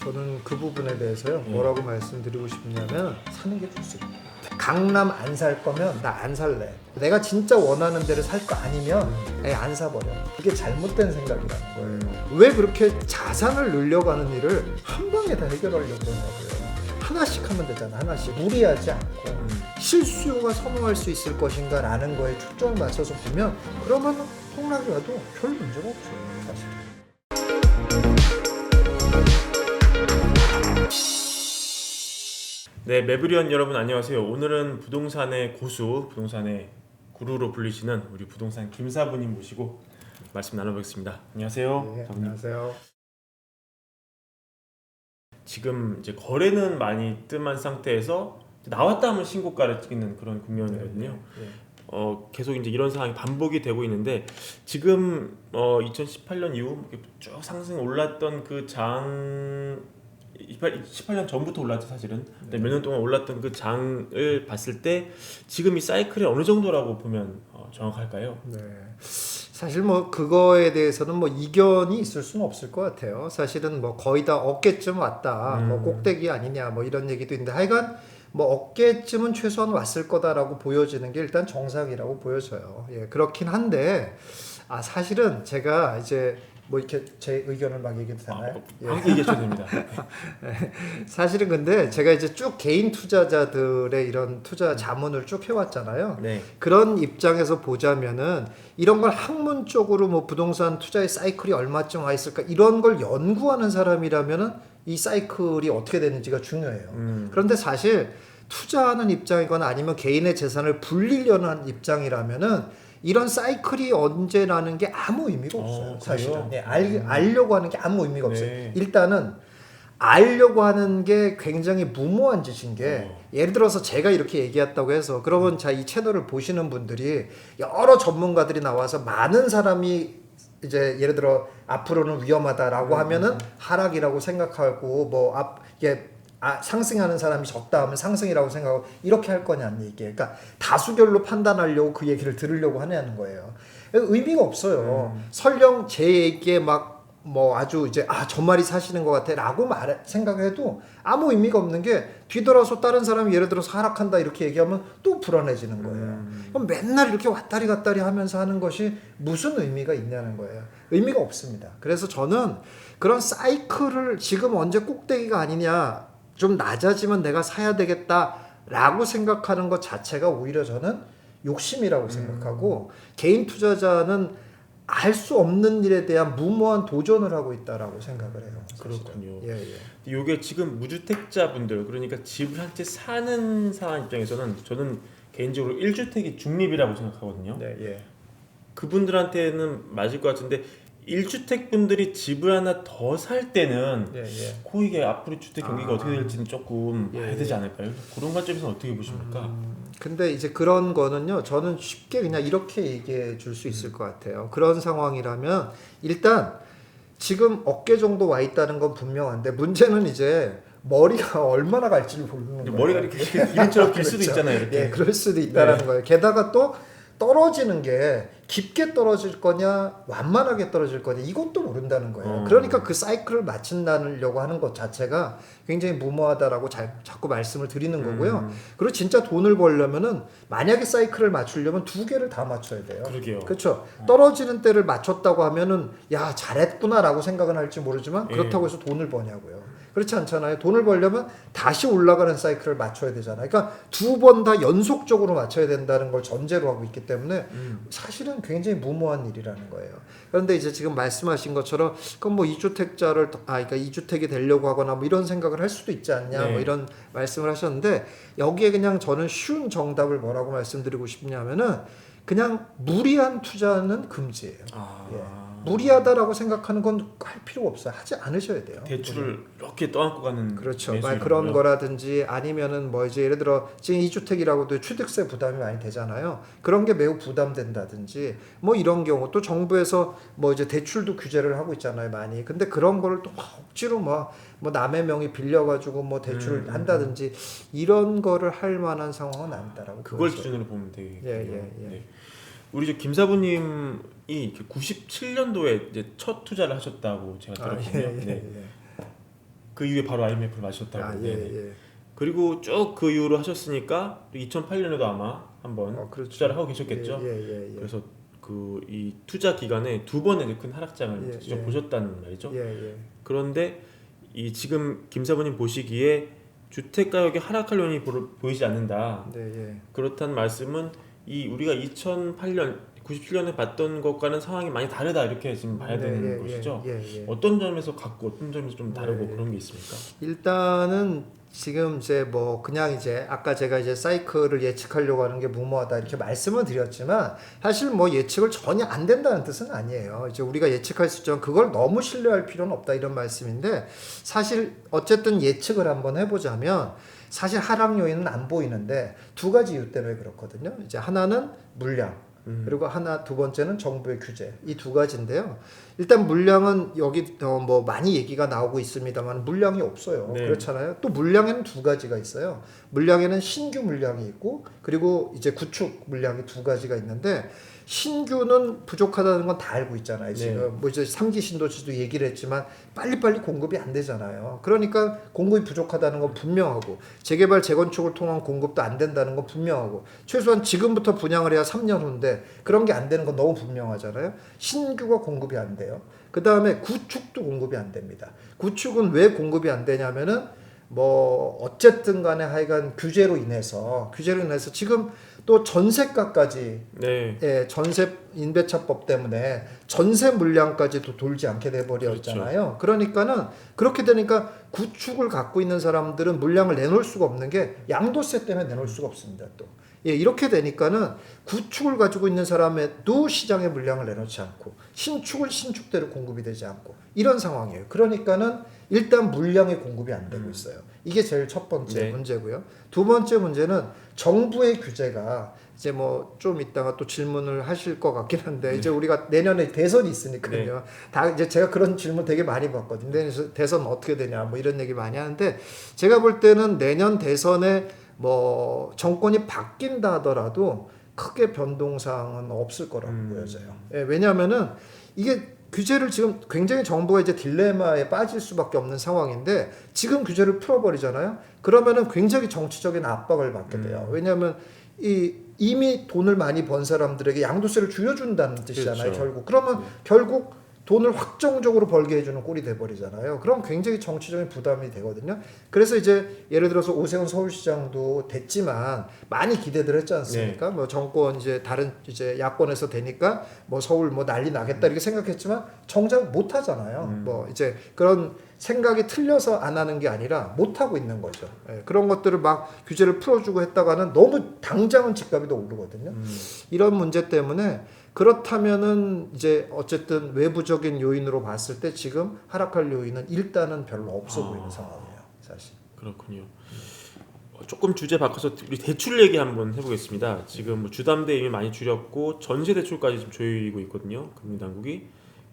저는 그 부분에 대해서요 뭐라고 말씀드리고 싶냐면 사는 게 좋습니다. 강남 안 살 거면 나 안 살래. 내가 진짜 원하는 데를 살 거 아니면 안 사버려. 그게 잘못된 생각이라는 거예요. 왜 그렇게 자산을 늘려가는 일을 한 방에 다 해결하려고 그러냐고요. 하나씩 하면 되잖아. 하나씩 무리하지 않고 실수요가 선호할 수 있을 것인가 라는 거에 초점을 맞춰서 보면 그러면 폭락이 와도 별 문제가 없어요 사실. 네, 매브리온 여러분 안녕하세요. 오늘은 부동산의 고수, 부동산의 구루로 불리시는 우리 부동산 김사부님 모시고 말씀 나눠보겠습니다. 안녕하세요. 네, 사부님. 안녕하세요. 지금 이제 거래는 많이 뜸한 상태에서 나왔다 하면 신고가를 찍는 그런 국면이거든요. 네. 계속 이제 이런 상황이 반복이 되고 있는데 지금 2018년 이후 쭉 상승 올랐던 그 18년 전부터 올랐죠 사실은. 몇 년 동안 올랐던 그 장을 봤을 때 지금 이 사이클이 어느 정도라고 보면 정확할까요? 네. 사실 뭐 그거에 대해서는 뭐 이견이 있을 수는 없을 것 같아요. 사실은 뭐 거의 다 어깨쯤 왔다, 뭐 꼭대기 아니냐, 뭐 이런 얘기도 있는데 하여간 뭐 어깨쯤은 최소한 왔을 거다라고 보여지는 게 일단 정상이라고 보여져요. 예, 그렇긴 한데 사실은 제가 이제 뭐 이렇게 제 의견을 막 얘기해도 되나요? 얘기하셔도 됩니다. 사실은 근데 제가 이제 쭉 개인 투자자들의 이런 투자 자문을 쭉 해왔잖아요. 네. 그런 입장에서 보자면은 이런 걸 학문적으로 뭐 부동산 투자의 사이클이 얼마쯤 와 있을까 이런 걸 연구하는 사람이라면은 이 사이클이 어떻게 되는지가 중요해요. 그런데 사실 투자하는 입장이거나 아니면 개인의 재산을 불리려는 입장이라면은 이런 사이클이 언제 나는 게 아무 의미가 없어요. 사실은. 네, 알려고 하는 게 아무 의미가 없어요. 네. 일단은 알려고 하는 게 굉장히 무모한 짓인 게 예를 들어서 제가 이렇게 얘기했다고 해서 그러면 자, 이 채널을 보시는 분들이 여러 전문가들이 나와서 많은 사람이 이제 예를 들어 앞으로는 위험하다라고 하면은 하락이라고 생각하고 이게 상승하는 사람이 적다 하면 상승이라고 생각하고 이렇게 할 거냐는 얘기예요. 그러니까 다수결로 판단하려고 그 얘기를 들으려고 하냐는 거예요. 의미가 없어요. 설령 제 얘기에 아주 이제 저 말이 사시는 것 같아라고 생각해도 아무 의미가 없는 게 뒤돌아서 다른 사람이 예를 들어서 하락한다 이렇게 얘기하면 또 불안해지는 거예요. 그럼 맨날 이렇게 왔다리 갔다리 하면서 하는 것이 무슨 의미가 있냐는 거예요. 의미가 없습니다. 그래서 저는 그런 사이클을 지금 언제 꼭대기가 아니냐 좀 낮아지면 내가 사야 되겠다라고 생각하는 것 자체가 오히려 저는 욕심이라고 생각하고 개인 투자자는 알 수 없는 일에 대한 무모한 도전을 하고 있다라고 생각을 해요. 사실은. 그렇군요. 예. 이게 지금 무주택자분들 그러니까 집을 한 채 사는 사람 입장에서는 저는 개인적으로 1주택이 중립이라고 생각하거든요. 네, 예. 그분들한테는 맞을 것 같은데 1주택 분들이 집을 하나 더 살 때는 예. 이게 앞으로 주택 경기가 어떻게 될지는 조금 예. 봐야 되지 않을까요? 그런 관점에서 어떻게 보십니까? 근데 이제 그런 거는요, 저는 쉽게 그냥 이렇게 얘기해 줄 수 있을 것 같아요. 그런 상황이라면 일단 지금 어깨 정도 와 있다는 건 분명한데 문제는 이제 머리가 얼마나 갈지를 모르는 거예요. 머리가 이렇게 이름처럼 길 수도 그렇죠. 있잖아요. 이렇게. 예, 그럴 수도 있다라는 거예요. 게다가 또 떨어지는 게 깊게 떨어질 거냐 완만하게 떨어질 거냐 이것도 모른다는 거예요. 그러니까 그 사이클을 맞춘다려고 하는 것 자체가 굉장히 무모하다라고 자꾸 말씀을 드리는 거고요. 그리고 진짜 돈을 벌려면은 만약에 사이클을 맞추려면 두 개를 다 맞춰야 돼요. 그러게요. 그렇죠. 떨어지는 때를 맞췄다고 하면은 야 잘했구나라고 생각은 할지 모르지만 그렇다고 해서 돈을 버냐고요. 그렇지 않잖아요. 돈을 벌려면 다시 올라가는 사이클을 맞춰야 되잖아요. 그러니까 두 번 다 연속적으로 맞춰야 된다는 걸 전제로 하고 있기 때문에 사실은 굉장히 무모한 일이라는 거예요. 그런데 이제 지금 말씀하신 것처럼 그럼 뭐 2주택자를 그러니까 2주택이 되려고 하거나 뭐 이런 생각을 할 수도 있지 않냐 네. 뭐 이런 말씀을 하셨는데 여기에 그냥 저는 쉬운 정답을 뭐라고 말씀드리고 싶냐면은 그냥 무리한 투자는 금지예요. 예. 무리하다라고 생각하는 건 할 필요가 없어요. 하지 않으셔야 돼요. 대출을 이렇게 떠안고 가는 그렇죠. 매수이고요. 그런 거라든지 아니면은 뭐 이제 예를 들어 지금 2주택이라고도 취득세 부담이 많이 되잖아요. 그런 게 매우 부담된다든지 뭐 이런 경우 또 정부에서 뭐 이제 대출도 규제를 하고 있잖아요, 많이. 근데 그런 거를 또 억지로 뭐 남의 명의 빌려가지고 뭐 대출을 한다든지 이런 거를 할 만한 상황은 아니다라고. 그걸 보여져요. 기준으로 보면 되겠군요. 예. 네. 우리 저 김사부님이 97년도에 이제 첫 투자를 하셨다고 제가 들었거든요. 네. 그 이후에 바로 IMF를 맞으셨다고. 아, 네. 예. 그리고 쭉 그 이후로 하셨으니까 2008년에도 아마 한번 그렇죠. 투자를 하고 계셨겠죠. 예. 그래서 그 이 투자 기간에 두 번의 큰 하락장을 직접 보셨다는 말이죠. 예. 그런데 이 지금 김사부님 보시기에 주택 가격이 하락할 요인이 보이지 않는다. 네. 그렇다는 말씀은 이 우리가 2008년, 97년에 봤던 것과는 상황이 많이 다르다 이렇게 지금 봐야 되는 것이죠. 예. 어떤 점에서 같고 어떤 점에서 좀 다르고 네. 그런 게 있습니까? 일단은 지금 이제 뭐 그냥 이제 아까 제가 이제 사이클을 예측하려고 하는 게 무모하다 이렇게 말씀을 드렸지만 사실 뭐 예측을 전혀 안 된다는 뜻은 아니에요. 이제 우리가 예측할 수 있지만 그걸 너무 신뢰할 필요는 없다 이런 말씀인데 사실 어쨌든 예측을 한번 해보자면 사실 하락 요인은 안 보이는데 두 가지 이유 때문에 그렇거든요. 이제 하나는 물량 그리고 두 번째는 정부의 규제 이 두 가지인데요. 일단 물량은 여기 뭐 많이 얘기가 나오고 있습니다만 물량이 없어요. 네. 그렇잖아요. 또 물량에는 두 가지가 있어요. 물량에는 신규 물량이 있고 그리고 이제 구축 물량이 두 가지가 있는데 신규는 부족하다는 건 다 알고 있잖아요. 지금 네. 뭐 이제 3기 신도시도 얘기를 했지만 빨리빨리 공급이 안 되잖아요. 그러니까 공급이 부족하다는 건 분명하고 재개발 재건축을 통한 공급도 안 된다는 건 분명하고 최소한 지금부터 분양을 해야 3년 후인데 그런 게 안 되는 건 너무 분명하잖아요. 신규가 공급이 안 돼요. 그 다음에 구축도 공급이 안 됩니다. 구축은 왜 공급이 안 되냐면은 뭐 어쨌든 간에 하여간 규제로 인해서 지금 또 전세가까지 네. 예, 전세 임대차법 때문에 전세 물량까지도 돌지 않게 돼 버렸잖아요. 그러니까는 그렇게 되니까 구축을 갖고 있는 사람들은 물량을 내놓을 수가 없는 게 양도세 때문에 내놓을 수가 없습니다. 또 예, 이렇게 되니까는 구축을 가지고 있는 사람에도 시장에 물량을 내놓지 않고 신축을 신축대로 공급이 되지 않고 이런 상황이에요. 그러니까는 일단 물량의 공급이 안 되고 있어요. 이게 제일 첫 번째 문제고요. 두 번째 문제는 정부의 규제가 이제 뭐 좀 이따가 또 질문을 하실 것 같긴 한데 이제 우리가 내년에 대선이 있으니까요. 다 이제 제가 그런 질문 되게 많이 받거든요. 그래서 대선 어떻게 되냐 뭐 이런 얘기 많이 하는데 제가 볼 때는 내년 대선에 뭐 정권이 바뀐다 하더라도 크게 변동사항은 없을 거라고 보여져요. 예, 왜냐하면은 이게 규제를 지금 굉장히 정부가 이제 딜레마에 빠질 수밖에 없는 상황인데 지금 규제를 풀어버리잖아요. 그러면은 굉장히 정치적인 압박을 받게 돼요. 왜냐하면 이미 돈을 많이 번 사람들에게 양도세를 줄여준다는 뜻이잖아요. 그렇죠. 결국 그러면 결국 돈을 확정적으로 벌게 해주는 꼴이 돼버리잖아요. 그럼 굉장히 정치적인 부담이 되거든요. 그래서 이제 예를 들어서 오세훈 서울시장도 됐지만 많이 기대들 했지 않습니까? 뭐 정권 이제 다른 이제 야권에서 되니까 뭐 서울 뭐 난리 나겠다 이렇게 생각했지만 정작 못 하잖아요. 뭐 이제 그런 생각이 틀려서 안 하는 게 아니라 못 하고 있는 거죠. 예, 그런 것들을 막 규제를 풀어주고 했다가는 너무 당장은 집값이 더 오르거든요. 이런 문제 때문에 그렇다면은 이제 어쨌든 외부적인 요인으로 봤을 때 지금 하락할 요인은 일단은 별로 없어 보이는 상황이에요, 사실. 그렇군요. 조금 주제 바꿔서 우리 대출 얘기 한번 해보겠습니다. 지금 뭐 주담대 이미 많이 줄였고 전세 대출까지 좀 조이고 있거든요, 금리 당국이.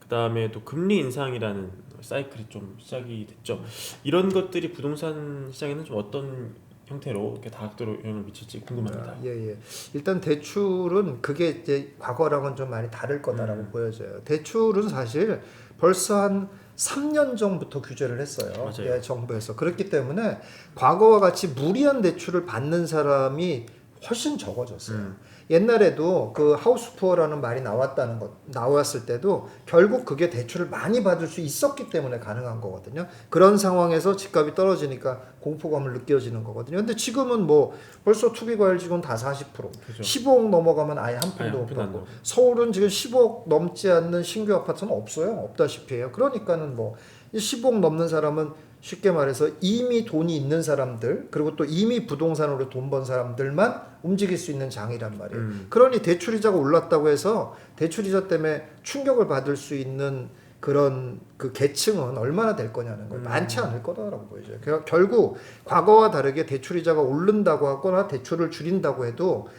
그 다음에 또 금리 인상이라는 사이클이 좀 시작이 됐죠. 이런 것들이 부동산 시장에는 좀 어떤 형태로 이렇게 다각도로 영향을 미칠지 궁금합니다. 예. 일단 대출은 그게 이제 과거랑은 좀 많이 다를 거다라고 보여져요. 대출은 사실 벌써 한 3년 전부터 규제를 했어요. 맞아요. 예, 정부에서. 그렇기 때문에 과거와 같이 무리한 대출을 받는 사람이 훨씬 적어졌어요. 옛날에도 그 하우스 푸어라는 말이 나왔을 때도 결국 그게 대출을 많이 받을 수 있었기 때문에 가능한 거거든요. 그런 상황에서 집값이 떨어지니까 공포감을 느껴지는 거거든요. 근데 지금은 뭐 벌써 투기과열지구는 다 40%, 그죠. 15억 넘어가면 아예 한 아예 푼도 한 푼도 안 없고 나오고. 서울은 지금 10억 넘지 않는 신규 아파트는 없어요. 없다시피 해요. 그러니까는 뭐 10억 넘는 사람은 쉽게 말해서 이미 돈이 있는 사람들 그리고 또 이미 부동산으로 돈 번 사람들만 움직일 수 있는 장이란 말이에요. 그러니 대출이자가 올랐다고 해서 대출이자 때문에 충격을 받을 수 있는 그런 그 계층은 얼마나 될 거냐는 거예요. 많지 않을 거다라고 보여져요. 결국 과거와 다르게 대출이자가 오른다고 하거나 대출을 줄인다고 해도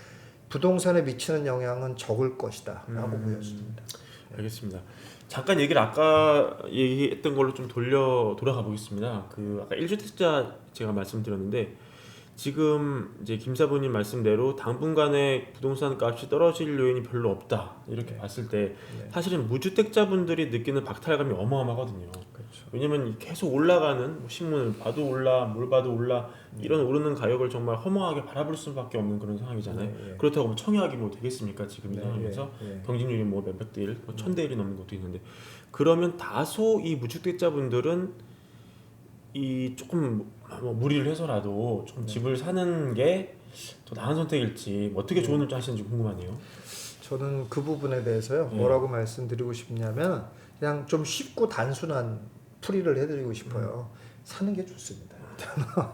부동산에 미치는 영향은 적을 것이다라고 보여집니다. 알겠습니다. 잠깐 얘기를 아까 얘기했던 걸로 좀 돌아가 보겠습니다. 그 아까 1주택자 제가 말씀드렸는데 지금 이제 김 사부님 말씀대로 당분간에 부동산 값이 떨어질 요인이 별로 없다 이렇게 봤을 때 사실은 무주택자분들이 느끼는 박탈감이 어마어마하거든요. 그렇죠. 왜냐면 계속 올라가는 뭐 신문을 봐도 올라 뭘 봐도 올라 이런 오르는 가격을 정말 허무하게 바라볼 수밖에 없는 그런 상황이잖아요. 네, 예. 그렇다고 뭐 청약이 뭐 되겠습니까 지금 이 네, 상황에서 예. 경쟁률이 뭐 몇백 대 1, 뭐 1000대 1이 넘는 것도 있는데 그러면 다소 이 무주택자분들은 이 조금 뭐 무리를 해서라도 좀 집을 사는 게 더 나은 선택일지 뭐 어떻게 조언을 좀 하시는지 궁금하네요. 저는 그 부분에 대해서요 뭐라고 말씀드리고 싶냐면 그냥 좀 쉽고 단순한 풀이를 해드리고 싶어요. 사는 게 좋습니다.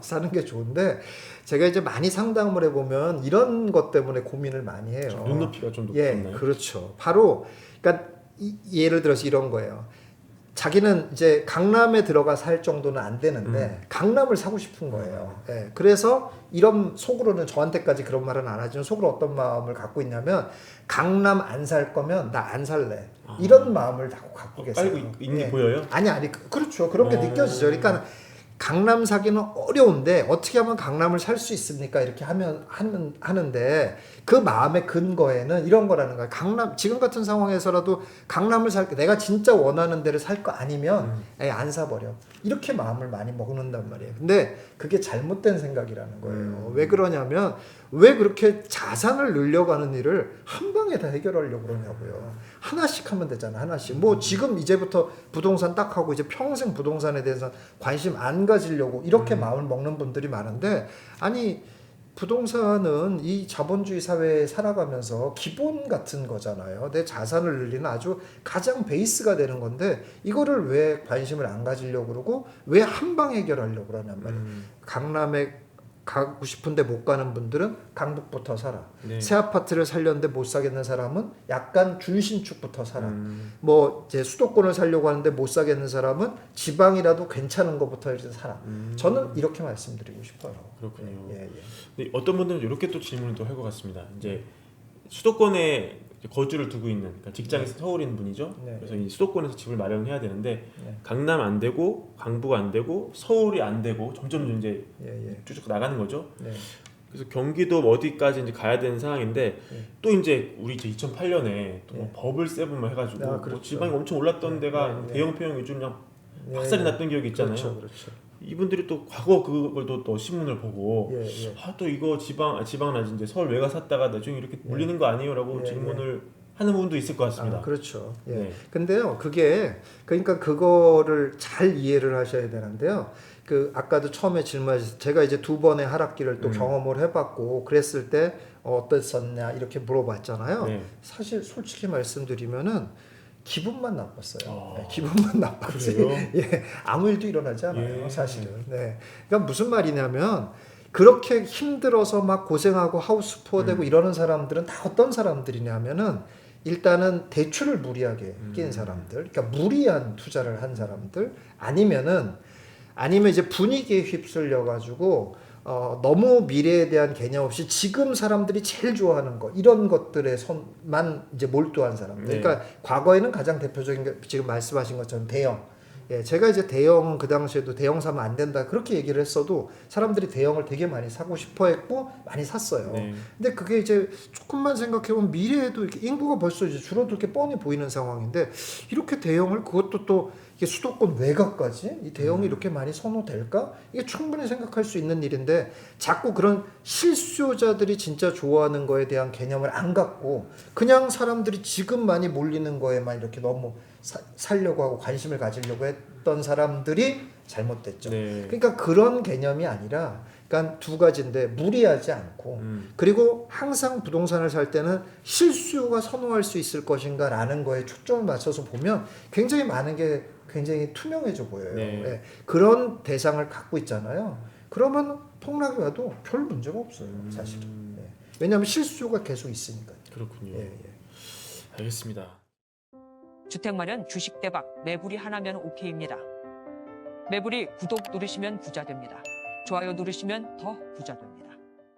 사는 게 좋은데 제가 이제 많이 상담을 해보면 이런 것 때문에 고민을 많이 해요. 눈높이가 좀 예, 높나요? 그렇죠. 바로 그러니까 예를 들어서 이런 거예요. 자기는 이제 강남에 들어가 살 정도는 안 되는데 강남을 사고 싶은 거예요. 예, 그래서 이런 속으로는 저한테까지 그런 말은 안 하지만 속으로 어떤 마음을 갖고 있냐면 강남 안 살 거면 나 안 살래. 이런 마음을 갖고 계세요. 깔고 있는 게 예. 보여요? 아니 그렇죠. 그런 게 느껴지죠. 그러니까 강남 사기는 어려운데 어떻게 하면 강남을 살 수 있습니까? 이렇게 하는데 그 마음의 근거에는 이런 거라는 거야. 강남 지금 같은 상황에서라도 강남을 살 때 내가 진짜 원하는 데를 살 거 아니면 안 사버려. 이렇게 마음을 많이 먹는단 말이에요. 근데 그게 잘못된 생각이라는 거예요. 왜 그러냐면 왜 그렇게 자산을 늘려가는 일을 한 방에 다 해결하려고 그러냐고요. 하나씩 하면 되잖아. 하나씩. 뭐 지금 이제부터 부동산 딱 하고 이제 평생 부동산에 대해서 관심 안 가지려고 이렇게 마음을 먹는 분들이 많은데 아니 부동산은 이 자본주의 사회에 살아가면서 기본 같은 거잖아요. 내 자산을 늘리는 아주 가장 베이스가 되는 건데 이거를 왜 관심을 안 가지려고 그러고 왜 한 방 해결하려고 그러냔 말이에요. 강남에 가고 싶은데 못 가는 분들은 강북부터 살아. 네. 새 아파트를 살려는데 못 사겠는 사람은 약간 준신축부터 살아. 뭐 이제 수도권을 살려고 하는데 못 사겠는 사람은 지방이라도 괜찮은 것부터 이제 살아. 저는 이렇게 말씀드리고 싶어요. 그렇군요. 예. 근데 어떤 분들은 이렇게 또 질문을 또 할 것 같습니다. 이제 수도권에 거주를 두고 있는 그러니까 직장이 서울인 분이죠. 네. 그래서 이 수도권에서 집을 마련해야 되는데 네. 강남 안 되고 강북 안 되고 서울이 안 되고 점점 이제 예. 쭉 나가는 거죠. 네. 그래서 경기도 어디까지 이제 가야 되는 상황인데 또 이제 우리 이제 2008년에 또 뭐 법을 세부만 해가지고 아, 뭐 그렇죠. 지방이 엄청 올랐던 데가 네. 대형 평형 위주로 그냥 박살이 났던 기억이 있잖아요. 그렇죠. 이분들이 또 과거 그걸 또 신문을 보고 예. 또 이거 지방은 아직 이제 서울 외가 샀다가 나중에 이렇게 물리는 거 아니에요라고 예, 질문을 하는 부분도 있을 것 같습니다. 그렇죠. 예. 네. 근데요, 그러니까 그거를 잘 이해를 하셔야 되는데요. 그 아까도 처음에 질문하셨 제가 이제 2번의 하락기를 또 경험을 해봤고 그랬을 때 어땠었냐 이렇게 물어봤잖아요. 네. 사실 솔직히 말씀드리면은 기분만 나빴어요. 아, 네, 기분만 나빴지. 그래요? 예, 아무 일도 일어나지 않아요, 예. 사실은. 네. 그러니까 무슨 말이냐면 그렇게 힘들어서 막 고생하고 하우스 푸어 되고 이러는 사람들은 다 어떤 사람들이냐면은 일단은 대출을 무리하게 낀 사람들, 그러니까 무리한 투자를 한 사람들, 아니면 이제 분위기에 휩쓸려 가지고 너무 미래에 대한 개념 없이 지금 사람들이 제일 좋아하는 거 이런 것들에 손만 이제 몰두한 사람들. 네. 그러니까 과거에는 가장 대표적인 게 지금 말씀하신 것처럼 대형. 예, 제가 이제 대형은 그 당시에도 대형 사면 안 된다 그렇게 얘기를 했어도 사람들이 대형을 되게 많이 사고 싶어했고 많이 샀어요. 네. 근데 그게 이제 조금만 생각해보면 미래에도 이렇게 인구가 벌써 이제 줄어들 게 뻔히 보이는 상황인데 이렇게 대형을 그것도 또 이게 수도권 외곽까지 이 대형이 이렇게 많이 선호될까? 이게 충분히 생각할 수 있는 일인데 자꾸 그런 실수요자들이 진짜 좋아하는 거에 대한 개념을 안 갖고 그냥 사람들이 지금 많이 몰리는 거에만 이렇게 너무 살려고 하고 관심을 가지려고 했던 사람들이 잘못됐죠. 네. 그러니까 그런 개념이 아니라 그러니까 두 가지인데 무리하지 않고 그리고 항상 부동산을 살 때는 실수요가 선호할 수 있을 것인가 라는 거에 초점을 맞춰서 보면 굉장히 많은 게 굉장히 투명해져 보여요. 네. 예. 그런 대상을 갖고 있잖아요. 그러면 폭락이 와도 별 문제가 없어요. 사실은. 예. 왜냐하면 실수요가 계속 있으니까. 그렇군요. 예. 알겠습니다. 주택 마련 주식 대박 매불이 하나면 오케이입니다. 매불이 구독 누르시면 부자 됩니다. 좋아요 누르시면 더 부자 됩니다.